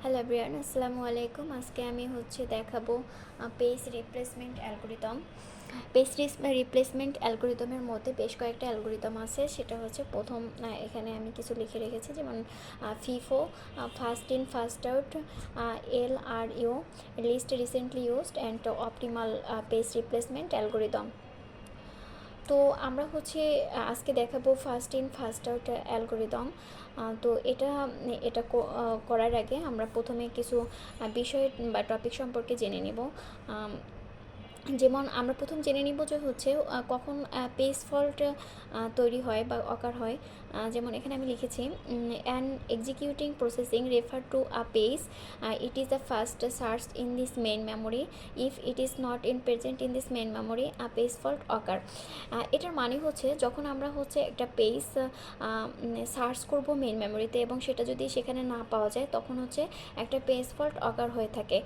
Hello everyone, আসসালামু আলাইকুম। আজকে আমি দেখাবো page replacement algorithm. Page replacement অ্যালগরিদমের মধ্যে বেশ কয়েকটা অ্যালগরিদম আছে। সেটা হচ্ছে প্রথম, এখানে আমি কিছু লিখে রেখেছি, যেমন FIFO, first in first out, LRU, least recently used, and optimal page replacement algorithm. তো আমরা আজকে দেখাবো first in first out algorithm. তো এটা এটা করার আগে আমরা প্রথমে কিছু বিষয় বা টপিক সম্পর্কে জেনে নেব। যেমন আমরা প্রথম জেনে নিব যে কখন পেজ ফল্ট তৈরি হয় বা অকার হয়। যেমন এখানে আমি লিখেছি, an executing processing refer to a page, it is the first search in this main memory, if it is not in present in this main memory a page fault occur. এটার মানে যখন আমরা একটা পেজ সার্চ করব main মেমোরিতে এবং সেটা যদি সেখানে না পাওয়া যায়, তখন একটা পেজ ফল্ট অকার হয়ে থাকে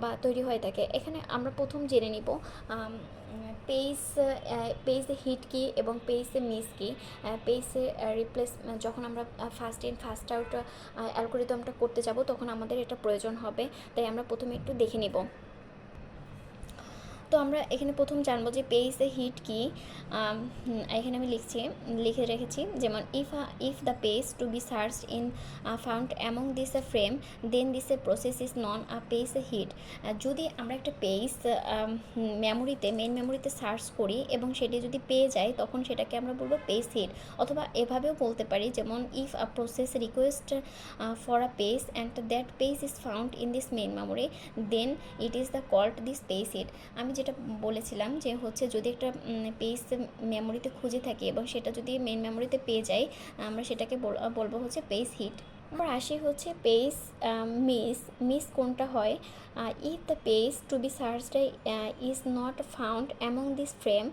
বা তৈরি হয়ে থাকে। এখানে আমরা প্রথম জেনে নিব পেজ হিট কি এবং পেজ মিস কি। পেজ রিপ্লেস যখন আমরা ফার্স্ট ইন ফার্স্ট আউট অ্যালগরিদমটা করতে যাব, তখন আমাদের এটা প্রয়োজন হবে। তাই আমরা প্রথমে একটু দেখে নিব। তো আমরা এখানে প্রথম জানবো যে পেজ হিট কি। এখানে আমি লিখে রেখেছি, যেমন if the page to be search in found among this frame, then this process is known a page hit. যদি আমরা একটা পেজ মেইন মেমোরিতে সার্চ করি এবং সেটি যদি পেয়ে যাই, তখন সেটাকে আমরা বলবো পেজ হিট। অথবা এভাবেও বলতে পারি, যেমন if a process request for a page and that page is found in this main memory, then it is the called this page hit. আমি যেটা বলেছিলাম যে যদি একটা পেজ মেমোরিতে খুঁজে থাকি এবং সেটা যদি মেইন মেমোরিতে পেয়ে যাই, আমরা সেটাকে বলবো পেজ হিট। আবার আসি পেজ মিস কোনটা হয়। If the page to be searched is not found among this frame,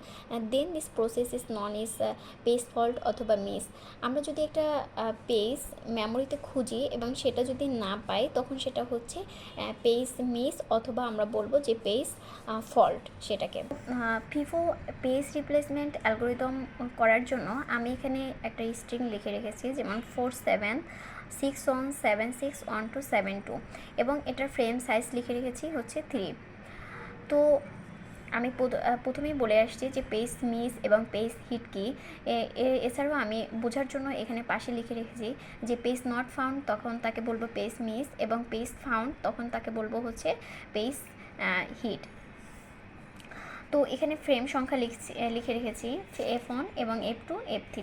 then this process is known is page fault অথবা মিস। আমরা যদি একটা পেজ মেমোরিতে খুঁজি এবং সেটা যদি না পাই, তখন সেটা পেজ মিস, অথবা আমরা বলবো যে পেজ ফল্ট সেটাকে। ফিফো পেজ রিপ্লেসমেন্ট অ্যালগরিদম করার জন্য আমি এখানে একটা স্ট্রিং লিখে রেখেছি, যেমন 4761761272, এবং এটার ফ্রেম সাইজ লিখে রেখেছি 3। তো আমি প্রথমেই বলে আসছি যে পেজ মিস এবং পেজ হিট কি। এছাড়াও আমি বোঝার জন্য এখানে পাশে লিখে রেখেছি যে পেজ নট ফাউন্ড, তখন তাকে বলবো পেজ মিস, এবং পেজ ফাউন্ড তখন তাকে বলবো পেজ হিট। তো এখানে ফ্রেম সংখ্যা লিখে রেখেছি F1 এবং F2 F3।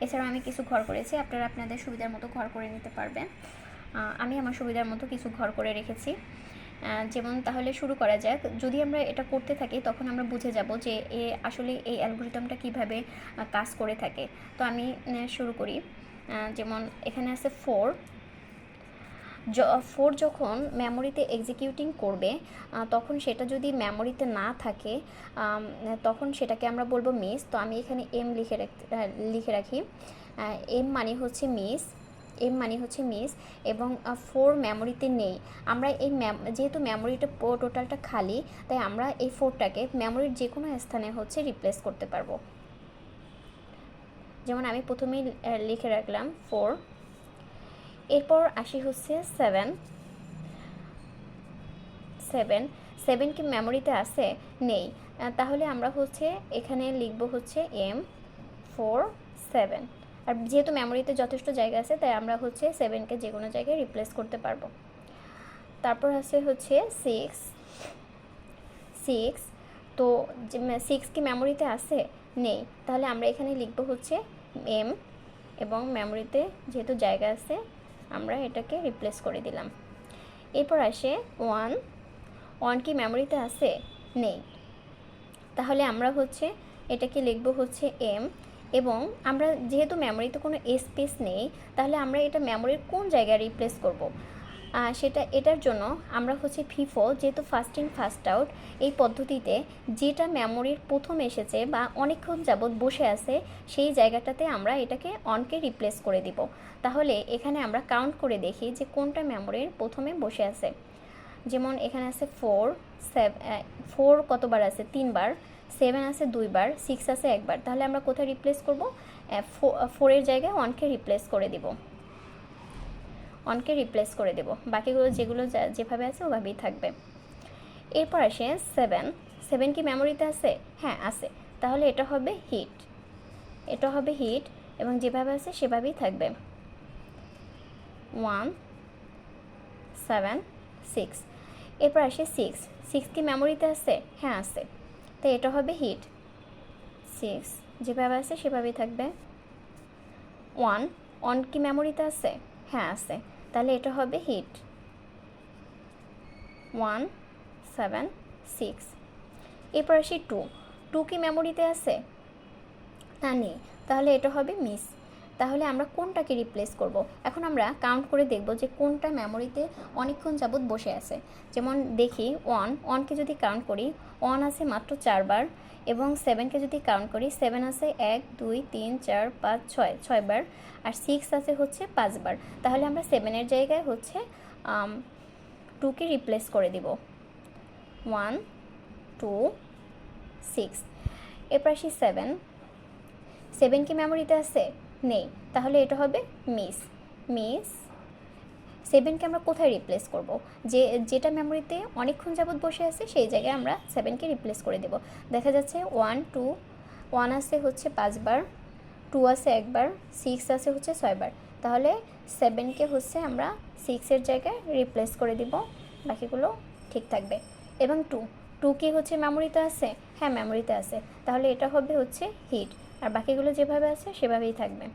এছাড়াও আমি কিছু ঘর করেছি, আপনারা আপনাদের সুবিধার মতো ঘর করে নিতে পারবেন। আমি আমার সুবিধার মতো কিছু ঘর করে রেখেছি। যেমন তাহলে শুরু করা যাক। যদি আমরা এটা করতে থাকি, তখন আমরা বুঝে যাব যে আসলে এই অ্যালগরিদমটা কিভাবে কাজ করে থাকে। তো আমি শুরু করি। যেমন এখানে আছে 4 যখন মেমোরিতে এক্সিকিউটিং করবে, তখন সেটা যদি মেমোরিতে না থাকে, তখন সেটাকে আমরা বলবো মিস। তো আমি এখানে লিখে রাখি। এম মানে মিস, এবং 4 মেমোরিতে নেই। আমরা যেহেতু মেমোরিটা টোটালটা খালি, তাই আমরা এই 4টাকে মেমোরির যে কোনো স্থানে রিপ্লেস করতে পারবো। যেমন আমি প্রথমেই লিখে রাখলাম 4। এরপর আসি 7 কি মেমোরিতে আছে? নেই। তাহলে আমরা এখানে লিখব M47। আর যেহেতু মেমোরিতে যথেষ্ট জায়গা আছে, তাই আমরা 7কে যে কোনো জায়গায় রিপ্লেস করতে পারবো। তারপর আছে 6। তো 6 কি মেমোরিতে আছে? নেই। তাহলে আমরা এখানে লিখব M, এবং মেমোরিতে যেহেতু জায়গা আছে, আমরা এটাকে রিপ্লেস করে দিলাম। এরপর আসে 1 কি মেমোরিতে আছে? নেই। তাহলে আমরা এটাকে লিখব M, এবং আমরা যেহেতু মেমোরিতে কোনো স্পেস নেই, তাহলে আমরা এটা মেমোরির কোন জায়গায় রিপ্লেস করব? এটার জন্য আমরা FIFO, যেহেতু ফার্স্ট ইন ফার্স্ট আউট, এই পদ্ধতিতে যেটা মেমোরির প্রথম এসেছে বা অনেকক্ষণ যাবৎ বসে আছে, সেই জায়গাটাতে আমরা এটাকে অনকে রিপ্লেস করে দিব। তাহলে এখানে আমরা কাউন্ট করে দেখি যে কোনটা মেমোরির প্রথমে বসে আছে। যেমন এখানে আছে 4 কতবার আছে? 3 বার। 7 আছে 2 বার। 6 আছে 1 বার। তাহলে আমরা কোথায় রিপ্লেস করব? 4 এর জায়গায় 1কে রিপ্লেস করে দিব। অনকে রিপ্লেস করে দেব, বাকিগুলো যেগুলো যেভাবে আছে ওভাবেই থাকবে। এরপর আসে 7, 7 কি মেমোরিতে আছে? হ্যাঁ আছে, তাহলে এটা হবে হিট, এটা হবে হিট এবং যেভাবে আছে সেভাবেই থাকবে। 1 7 6। এরপর আসে 6, 6 কি মেমোরিতে আছে? হ্যাঁ আছে, তাই এটা হবে হিট, 6 যেভাবে আছে সেভাবেই থাকবে। 1, 1 কি মেমোরিতে আছে? হ্যাঁ আছে, তাহলে এটা হবে হিট, 1 7 6। এরপর আসি 2, 2 কি মেমোরিতে আছে? তা নেই, তাহলে এটা হবে মিস। তাহলে আমরা কোনটাকে রিপ্লেস করব? এখন আমরা কাউন্ট করে দেখব যে কোনটা মেমোরিতে অনেকক্ষণ যাবত বসে আছে। যেমন দেখি 1কে যদি কাউন্ট করি, 1 আছে মাত্র 4 বার, এবং 7কে যদি কাউন্ট করি, 7 আছে 1 2 3 4 5 6 6বার, আর 6 আছে হচ্ছে 5বার। তাহলে আমরা 7-এর জায়গায় হচ্ছে 2কে রিপ্লেস করে দিব, 1 2 6। এরপর আসি 7, 7 কি মেমোরিতে আছে? নেই, তাহলে এটা হবে মিস, মিস। 7কে আমরা কোথায় রিপ্লেস করব? যেটা মেমোরিতে অনেকক্ষণ যাবত বসে আছে সেই জায়গায় আমরা 7কে রিপ্লেস করে দেব। দেখা যাচ্ছে 1 2, 1 আছে হচ্ছে 5বার, 2 আছে 1বার, 6 আছে হচ্ছে 6বার। তাহলে 7কে হচ্ছে আমরা 6-এর জায়গায় রিপ্লেস করে দিব, বাকিগুলো ঠিক থাকবে। এবং 2 কি হচ্ছে মেমোরিতে আছে? হ্যাঁ মেমোরিতে আছে, তাহলে এটা হবে হচ্ছে হিট, আর বাকিগুলো যেভাবে আছে সেভাবেই থাকবে।